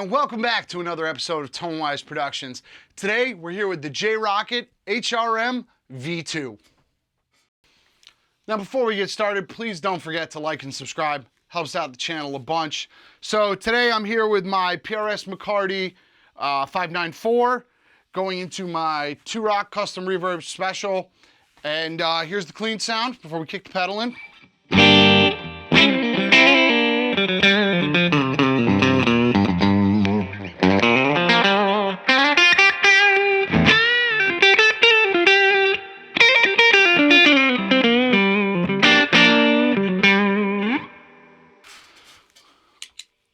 And welcome back to another episode of ToneWise Productions. Today, we're here with the J-Rocket HRM V2. Now, before we get started, please don't forget to like and subscribe. Helps out the channel a bunch. So today, I'm here with my PRS McCarty 594, going into my 2-Rock Custom Reverb Special. And here's the clean sound before we kick the pedal in.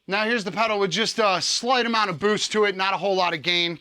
Now here's the pedal with just a slight amount of boost to it, not a whole lot of gain.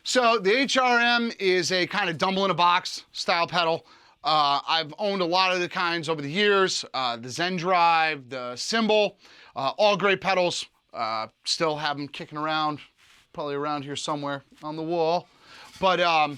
So the HRM is a kind of dumble-in-a-box style pedal. I've owned a lot of the kinds over the years, the Zen Drive, the Cymbal, all great pedals. Still have them kicking around, probably around here somewhere on the wall. But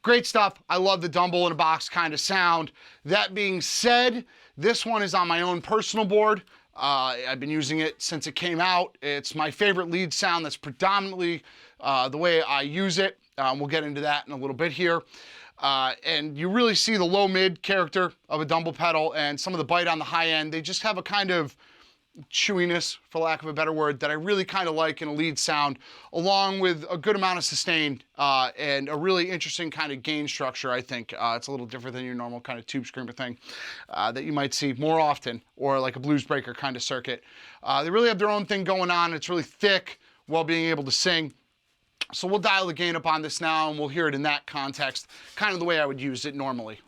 great stuff. I love the dumble-in-a-box kind of sound. That being said, this one is on my own personal board. I've been using it since it came out. It's my favorite lead sound. That's predominantly the way I use it. We'll get into that in a little bit here. And you really see the low-mid character of a dumble pedal and some of the bite on the high end. They just have a kind of chewiness, for lack of a better word, that I really kind of like in a lead sound, along with a good amount of sustain and a really interesting kind of gain structure, I think. It's a little different than your normal kind of tube screamer thing that you might see more often, or like a blues breaker kind of circuit. They really have their own thing going on. It's really thick while being able to sing. So we'll dial the gain up on this now, and we'll hear it in that context, kind of the way I would use it normally.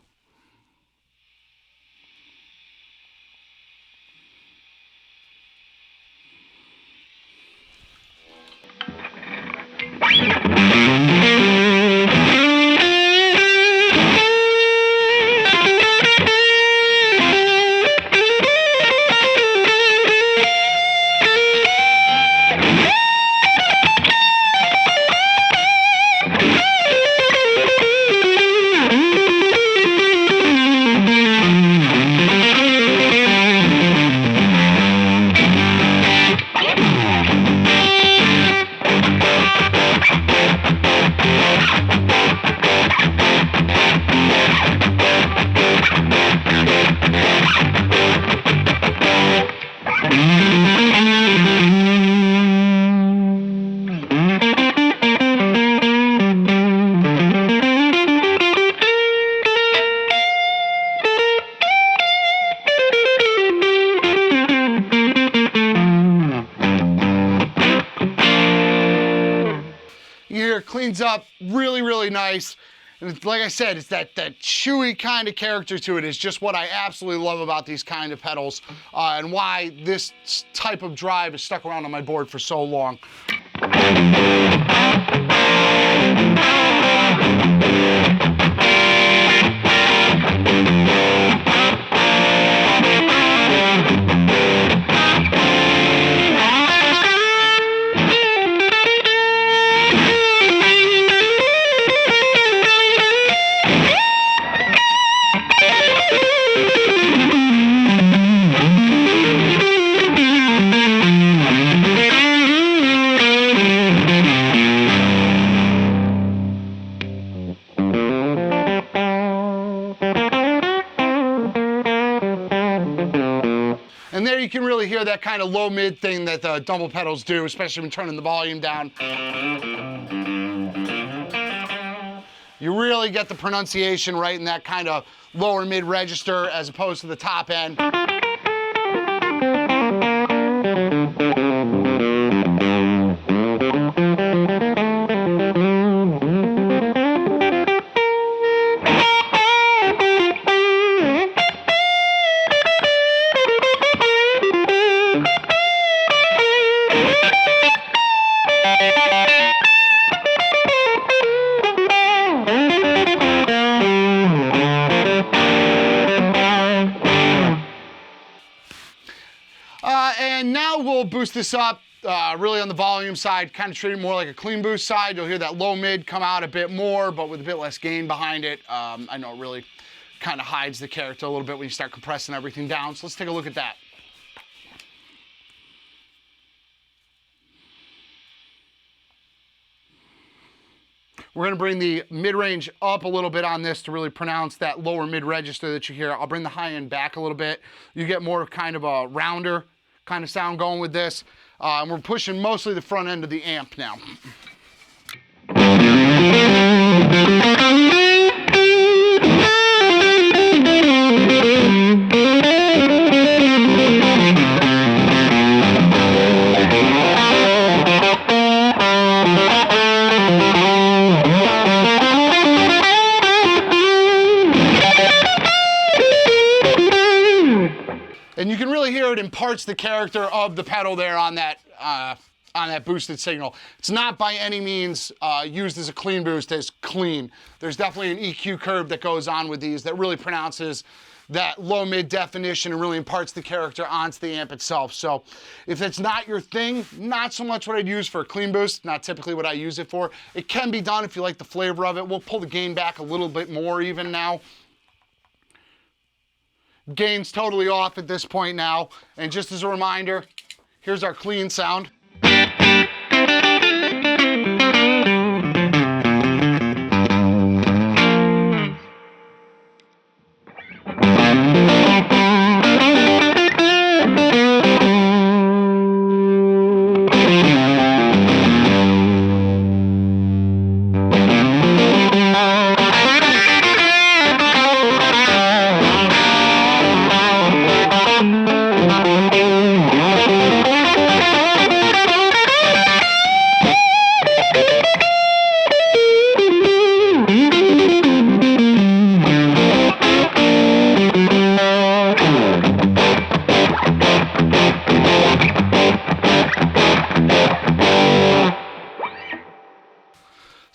Cleans up really nice. And like I said, it's that chewy kind of character to it is just what I absolutely love about these kind of pedals and why this type of drive is stuck around on my board for so long. And there you can really hear that kind of low-mid thing that the dumble pedals do, especially when turning the volume down. You really get the pronunciation right in that kind of lower mid register as opposed to the top end. And now we'll boost this up really on the volume side, kind of treat it more like a clean boost side. You'll hear that low mid come out a bit more, but with a bit less gain behind it. I know it really kind of hides the character a little bit when you start compressing everything down. So let's take a look at that. We're gonna bring the mid-range up a little bit on this to really pronounce that lower mid-register that you hear. I'll bring the high end back a little bit. You get more of kind of a rounder kind of sound going with this. And we're pushing mostly the front end of the amp now. And you can really hear it imparts the character of the pedal there on that boosted signal. It's not by any means used as a clean boost as clean. There's definitely an EQ curve that goes on with these that really pronounces that low mid definition and really imparts the character onto the amp itself. So if it's not your thing, not so much what I'd use for a clean boost, not typically what I use it for. It can be done if you like the flavor of it. We'll pull the gain back a little bit more even now. Gain's totally off at this point now. And just as a reminder, here's our clean sound.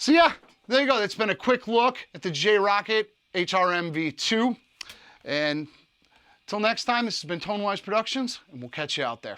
So yeah, there you go. That's been a quick look at the J-Rocket HRM V2. And until next time, this has been Tonewise Productions, and we'll catch you out there.